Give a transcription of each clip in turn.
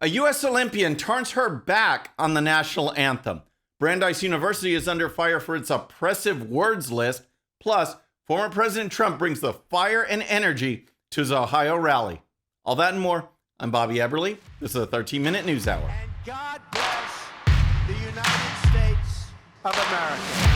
A U.S. Olympian turns her back on the national anthem. Brandeis University is under fire for its oppressive words list. Plus, former President Trump brings the fire and energy to his Ohio rally. All that and more. I'm Bobby Eberle. This is a 13-minute news hour. And God bless the United States of America.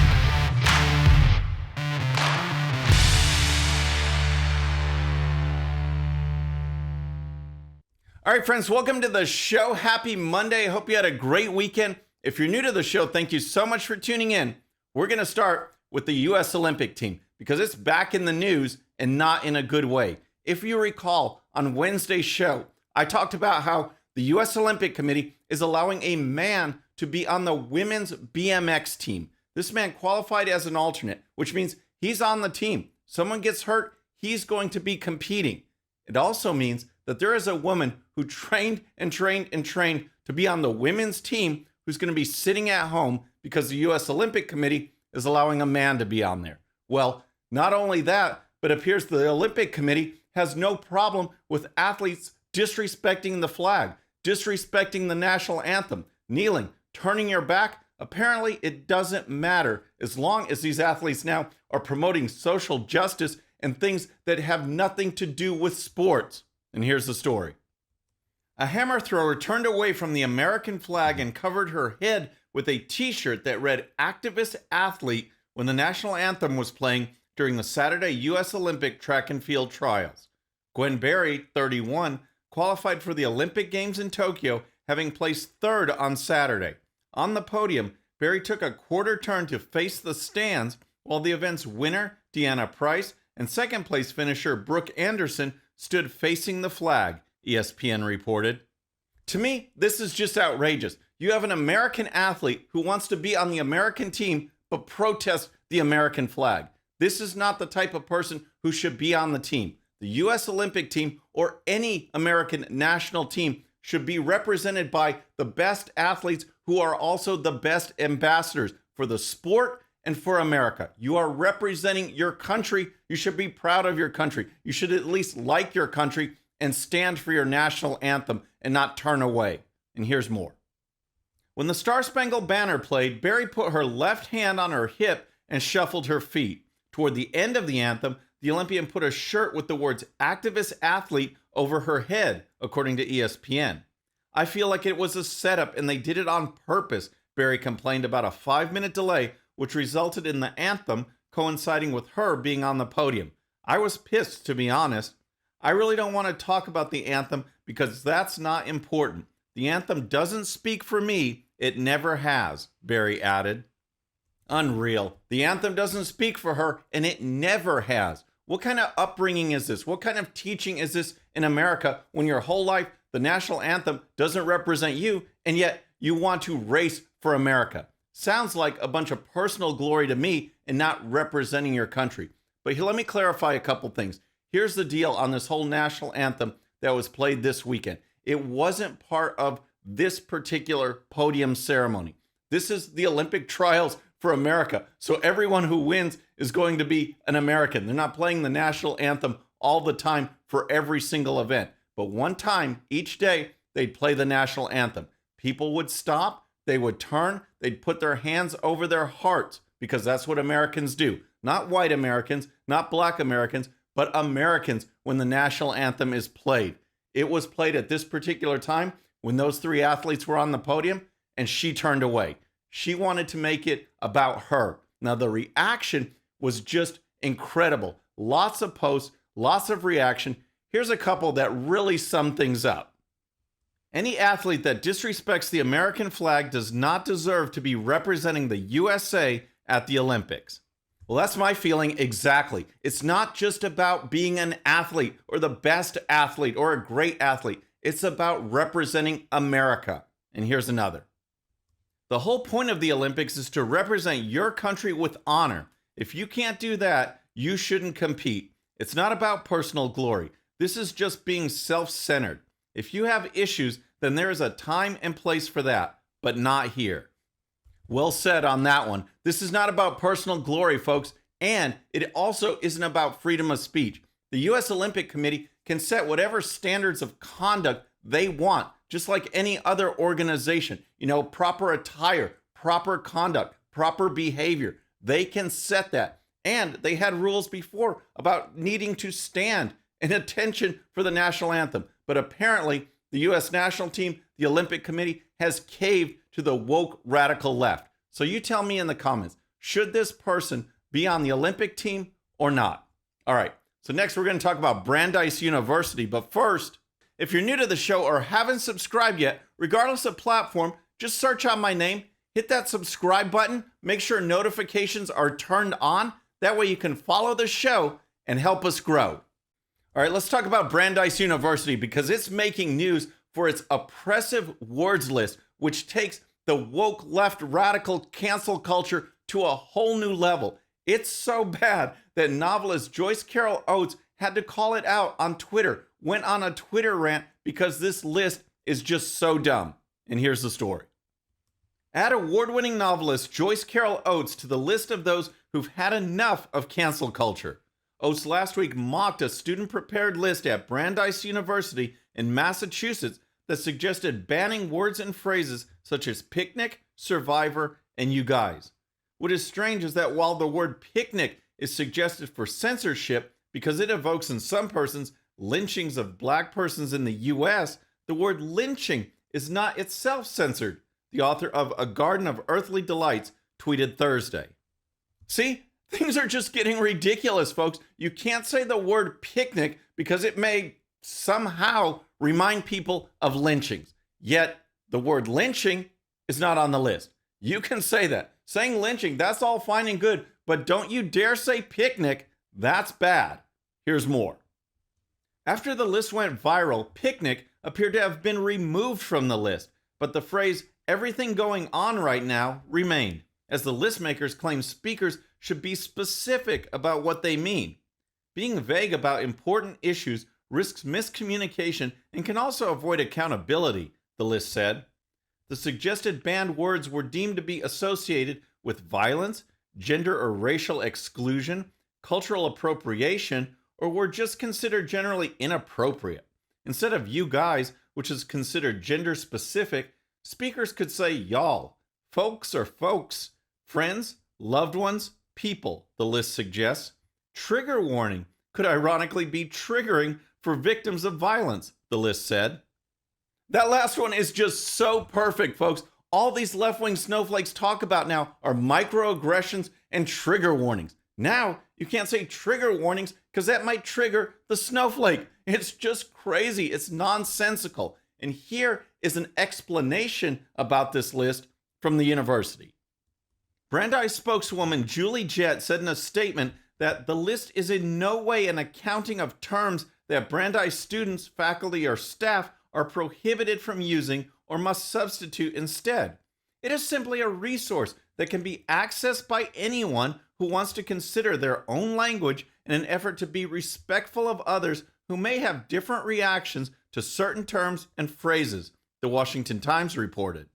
All right, friends, welcome to the show. Happy Monday. Hope you had a great weekend. If you're new to the show, thank you so much for tuning in. We're going to start with the U.S. Olympic team because it's back in the news and not in a good way. If you recall, on Wednesday's show, I talked about how the U.S. Olympic Committee is allowing a man to be on the women's BMX team. This man qualified as an alternate, which means he's on the team. Someone gets hurt, he's going to be competing. It also means that there is a woman who trained to be on the women's team who's going to be sitting at home because the U.S. Olympic Committee is allowing a man to be on there. Well, not only that, but it appears the Olympic Committee has no problem with athletes disrespecting the flag, disrespecting the national anthem, kneeling, turning your back. Apparently, it doesn't matter as long as these athletes now are promoting social justice and things that have nothing to do with sports. And here's the story. A hammer thrower turned away from the American flag and covered her head with a t-shirt that read "Activist Athlete" when the national anthem was playing during the Saturday U.S. Olympic track and field trials. Gwen Berry, 31, qualified for the Olympic Games in Tokyo, having placed third on Saturday. On the podium, Berry took a quarter turn to face the stands while the event's winner, Deanna Price, and second place finisher Brooke Anderson stood facing the flag, ESPN reported. To me, this is just outrageous. You have an American athlete who wants to be on the American team but protests the American flag. This is not the type of person who should be on the team. The U.S. Olympic team or any American national team should be represented by the best athletes who are also the best ambassadors for the sport and for America. You are representing your country. You should be proud of your country. You should at least like your country and stand for your national anthem and not turn away. And here's more. When the Star-Spangled Banner played, Berry put her left hand on her hip and shuffled her feet. Toward the end of the anthem, the Olympian put a shirt with the words "Activist Athlete" over her head, according to ESPN. I feel like it was a setup and they did it on purpose, Berry complained about a 5-minute delay, which resulted in the anthem coinciding with her being on the podium. I was pissed, to be honest. I really don't want to talk about the anthem because that's not important. The anthem doesn't speak for me. It never has, Berry added. Unreal. The anthem doesn't speak for her, and it never has. What kind of upbringing is this? What kind of teaching is this in America when your whole life the national anthem doesn't represent you, and yet you want to race for America? Sounds like a bunch of personal glory to me and not representing your country. But here, let me clarify a couple things. Here's the deal on this whole national anthem that was played this weekend. It wasn't part of this particular podium ceremony. This is the Olympic trials for America. So everyone who wins is going to be an American. They're not playing the national anthem all the time for every single event. But one time each day, they'd play the national anthem. People would stop. They would turn, they'd put their hands over their hearts because that's what Americans do. Not white Americans, not black Americans, but Americans when the national anthem is played. It was played at this particular time when those three athletes were on the podium and she turned away. She wanted to make it about her. Now the reaction was just incredible. Lots of posts, lots of reaction. Here's a couple that really sum things up. Any athlete that disrespects the American flag does not deserve to be representing the USA at the Olympics. Well, that's my feeling exactly. It's not just about being an athlete or the best athlete or a great athlete. It's about representing America. And here's another. The whole point of the Olympics is to represent your country with honor. If you can't do that, you shouldn't compete. It's not about personal glory. This is just being self-centered. If you have issues, then there is a time and place for that, but not here. Well said on that one. This is not about personal glory, folks, and it also isn't about freedom of speech. The U.S. Olympic Committee can set whatever standards of conduct they want. just like any other organization. You know, proper attire, proper conduct, proper behavior. They can set that. And they had rules before about needing to stand in attention for the national anthem. But apparently, the U.S. national team, the Olympic Committee, has caved to the woke radical left. So you tell me in the comments, should this person be on the Olympic team or not? All right, so next we're going to talk about Brandeis University. But first, if you're new to the show or haven't subscribed yet, regardless of platform, just search out my name, hit that subscribe button, make sure notifications are turned on. That way you can follow the show and help us grow. All right, let's talk about Brandeis University because it's making news for its oppressive words list, which takes the woke left radical cancel culture to a whole new level. It's so bad that novelist Joyce Carol Oates had to call it out on Twitter, went on a Twitter rant because this list is just so dumb. And here's the story. Add award-winning novelist Joyce Carol Oates to the list of those who've had enough of cancel culture. Oates last week mocked a student-prepared list at Brandeis University in Massachusetts that suggested banning words and phrases such as picnic, survivor, and you guys. What is strange is that while the word picnic is suggested for censorship because it evokes in some persons lynchings of black persons in the U.S., the word lynching is not itself censored, the author of A Garden of Earthly Delights tweeted Thursday. See? Things are just getting ridiculous, folks. You can't say the word picnic because it may somehow remind people of lynchings. Yet, the word lynching is not on the list. You can say that. Saying lynching, that's all fine and good, but don't you dare say picnic. That's bad. Here's more. After the list went viral, picnic appeared to have been removed from the list, but the phrase everything going on right now remained, as the list makers claim speakers should be specific about what they mean. Being vague about important issues risks miscommunication and can also avoid accountability, the list said. The suggested banned words were deemed to be associated with violence, gender or racial exclusion, cultural appropriation, or were just considered generally inappropriate. Instead of you guys, which is considered gender specific, speakers could say y'all, folks or folks, friends, loved ones, people, the list suggests. Trigger warning could ironically be triggering for victims of violence, the list said. That last one is just so perfect, folks. All these left-wing snowflakes talk about now are microaggressions and trigger warnings. Now, you can't say trigger warnings because that might trigger the snowflake. It's just crazy. It's nonsensical. And here is an explanation about this list from the university. Brandeis spokeswoman Julie Jett said in a statement that the list is in no way an accounting of terms that Brandeis students, faculty, or staff are prohibited from using or must substitute instead. It is simply a resource that can be accessed by anyone who wants to consider their own language in an effort to be respectful of others who may have different reactions to certain terms and phrases, the Washington Times reported.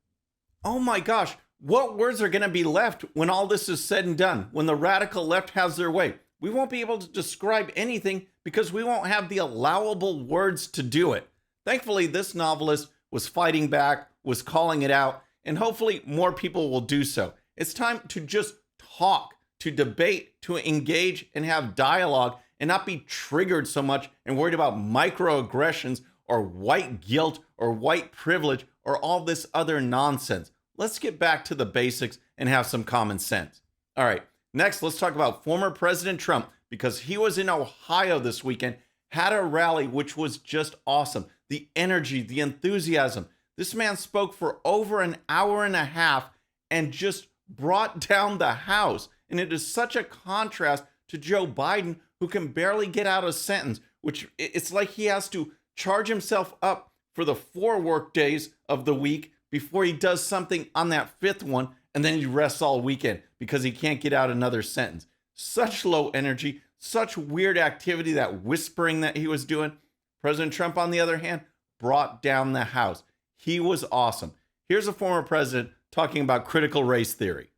Oh my gosh, what words are going to be left when all this is said and done, when the radical left has their way? We won't be able to describe anything because we won't have the allowable words to do it. Thankfully, this novelist was fighting back, was calling it out, and hopefully more people will do so. It's time to just talk, to debate, to engage, and have dialogue, and not be triggered so much and worried about microaggressions or white guilt or white privilege or all this other nonsense. Let's get back to the basics and have some common sense. All right, next, let's talk about former President Trump because he was in Ohio this weekend, had a rally which was just awesome. The energy, the enthusiasm. This man spoke for over an hour and a half and just brought down the House. And it is such a contrast to Joe Biden, who can barely get out a sentence, which it's like he has to charge himself up for the 4 work days of the week before he does something on that 5th one, and then he rests all weekend because he can't get out another sentence. Such low energy, such weird activity, that whispering that he was doing. President Trump, on the other hand, brought down the House. He was awesome. Here's a former president talking about critical race theory.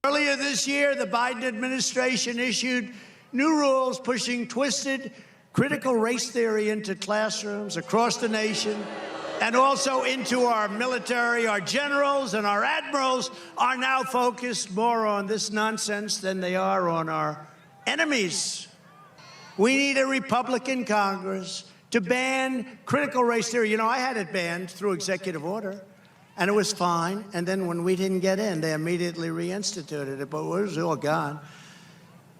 Earlier this year, the Biden administration issued new rules pushing twisted critical race theory into classrooms across the nation and also into our military. Our generals and our admirals are now focused more on this nonsense than they are on our enemies. We need a Republican Congress to ban critical race theory. You know, I had it banned through executive order, and it was fine. And then when we didn't get in, they immediately reinstituted it, but it was all gone.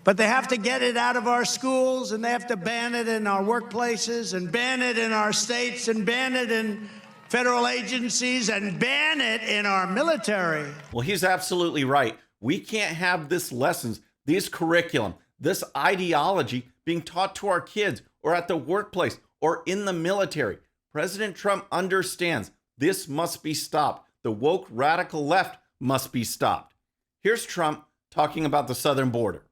But they have to get it out of our schools, and they have to ban it in our workplaces, and ban it in our states, and ban it in federal agencies, and ban it in our military. Well, he's absolutely right. We can't have this lessons, this curriculum, this ideology being taught to our kids or at the workplace or in the military. President Trump understands this must be stopped. The woke radical left must be stopped. Here's Trump talking about the southern border.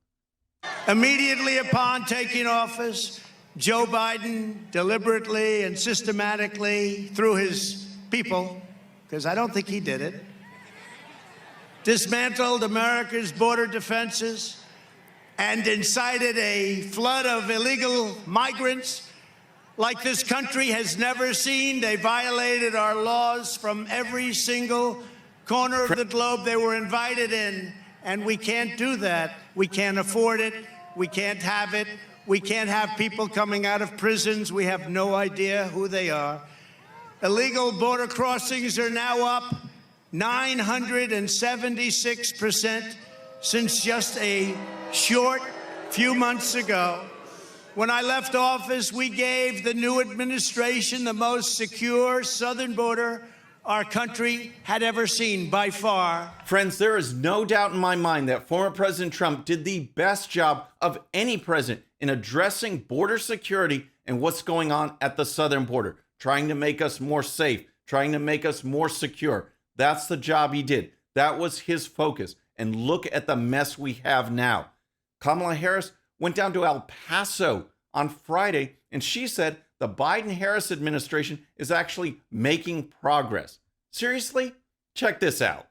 Immediately upon taking office, Joe Biden deliberately and systematically, through his people, because I don't think he did it, dismantled America's border defenses and incited a flood of illegal migrants like this country has never seen. They violated our laws from every single corner of the globe they were invited in, and we can't do that. We can't afford it. We can't have it. We can't have people coming out of prisons. We have no idea who they are. Illegal border crossings are now up 976% since just a short few months ago. When I left office, we gave the new administration the most secure southern border our country had ever seen by far. Friends, there is no doubt in my mind that former President Trump did the best job of any president in addressing border security and what's going on at the southern border, trying to make us more safe, trying to make us more secure. That's the job he did. That was his focus. And look at the mess we have now. Kamala Harris went down to El Paso on Friday, and she said the Biden-Harris administration is actually making progress. Seriously? Check this out.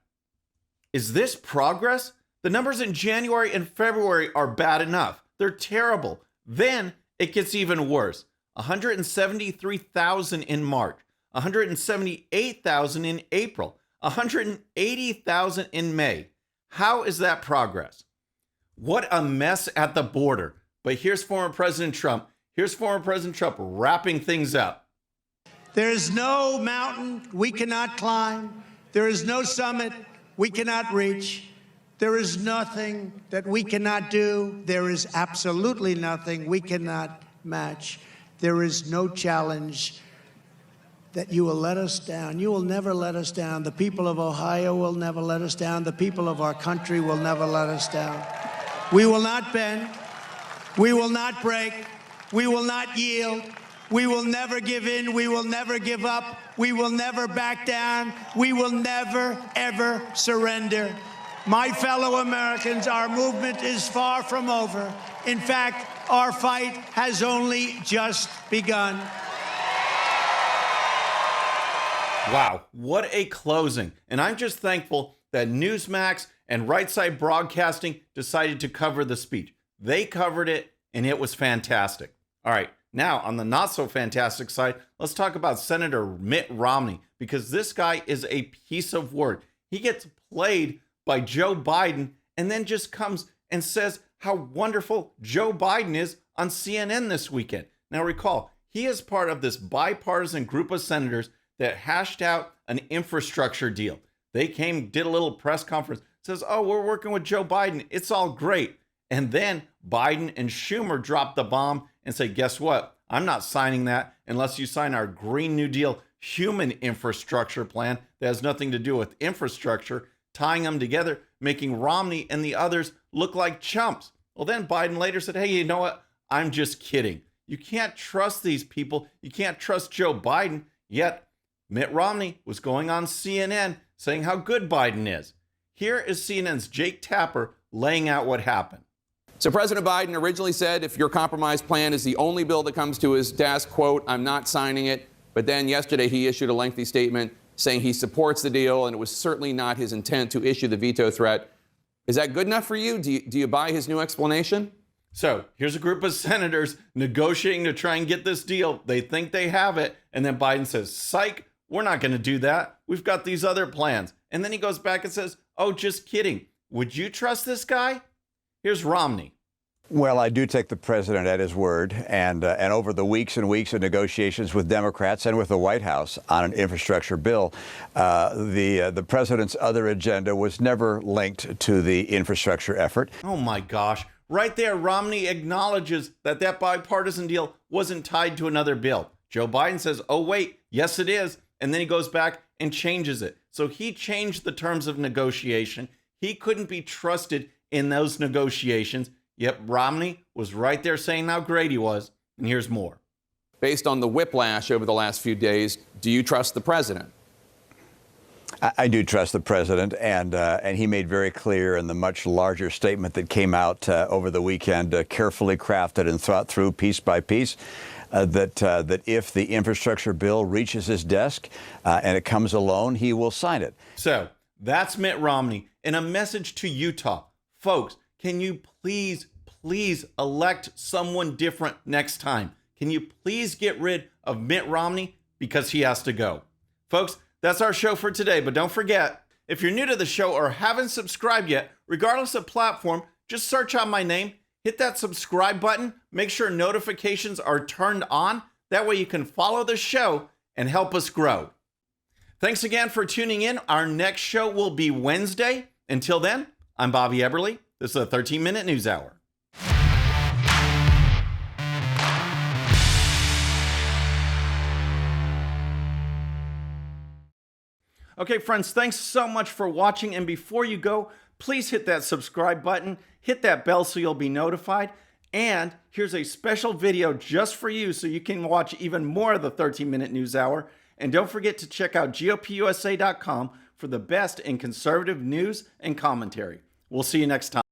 Is this progress? The numbers in January and February are bad enough. They're terrible. Then it gets even worse. 173,000 in March, 178,000 in April, 180,000 in May. How is that progress? What a mess at the border. But here's former President Trump. Here's former President Trump wrapping things up. There is no mountain we cannot climb. There is no summit we cannot reach. There is nothing that we cannot do. There is absolutely nothing we cannot match. There is no challenge that you will let us down. You will never let us down. The people of Ohio will never let us down. The people of our country will never let us down. We will not bend. We will not break. We will not yield. We will never give in. We will never give up. We will never back down. We will never, ever surrender. My fellow Americans, our movement is far from over. In fact, our fight has only just begun. Wow, what a closing. And I'm just thankful that Newsmax and Right Side Broadcasting decided to cover the speech. They covered it, and it was fantastic. All right, now on the not so fantastic side, let's talk about Senator Mitt Romney, because this guy is a piece of work. He gets played by Joe Biden and then just comes and says how wonderful Joe Biden is on CNN this weekend. Now recall, he is part of this bipartisan group of senators that hashed out an infrastructure deal. They came, did a little press conference, says, oh, we're working with Joe Biden. It's all great. And then Biden and Schumer dropped the bomb and say, guess what? I'm not signing that unless you sign our Green New Deal human infrastructure plan that has nothing to do with infrastructure, tying them together, making Romney and the others look like chumps. Well, then Biden later said, hey, you know what? I'm just kidding. You can't trust these people. You can't trust Joe Biden. Yet Mitt Romney was going on CNN saying how good Biden is. Here is CNN's Jake Tapper laying out what happened. So President Biden originally said if your compromise plan is the only bill that comes to his desk, quote, I'm not signing it. But then yesterday he issued a lengthy statement saying he supports the deal and it was certainly not his intent to issue the veto threat. Is that good enough for you? Do you buy his new explanation? So here's a group of senators negotiating to try and get this deal. They think they have it. And then Biden says, psych, we're not going to do that. We've got these other plans. And then he goes back and says, oh, just kidding. Would you trust this guy? Here's Romney. Well, I do take the president at his word, and over the weeks and weeks of negotiations with Democrats and with the White House on an infrastructure bill, the president's other agenda was never linked to the infrastructure effort. Oh my gosh. Right there, Romney acknowledges that bipartisan deal wasn't tied to another bill. Joe Biden says, oh wait, yes it is. And then he goes back and changes it. So he changed the terms of negotiation. He couldn't be trusted in those negotiations. Yep, Romney was right there saying how great he was. And here's more. Based on the whiplash over the last few days, do you trust the president? I do trust the president, and he made very clear in the much larger statement that came out over the weekend, carefully crafted and thought through piece by piece, that if the infrastructure bill reaches his desk and it comes alone, he will sign it. So that's Mitt Romney in a message to Utah. Folks, can you please elect someone different next time? Can you please get rid of Mitt Romney because he has to go? Folks, that's our show for today. But don't forget, if you're new to the show or haven't subscribed yet, regardless of platform, just search out my name, hit that subscribe button, make sure notifications are turned on. That way you can follow the show and help us grow. Thanks again for tuning in. Our next show will be Wednesday. Until then, I'm Bobby Eberle. This is a 13-minute news hour. Okay, friends, thanks so much for watching. And before you go, please hit that subscribe button, hit that bell so you'll be notified. And here's a special video just for you so you can watch even more of the 13-minute news hour. And don't forget to check out GOPUSA.com for the best in conservative news and commentary. We'll see you next time.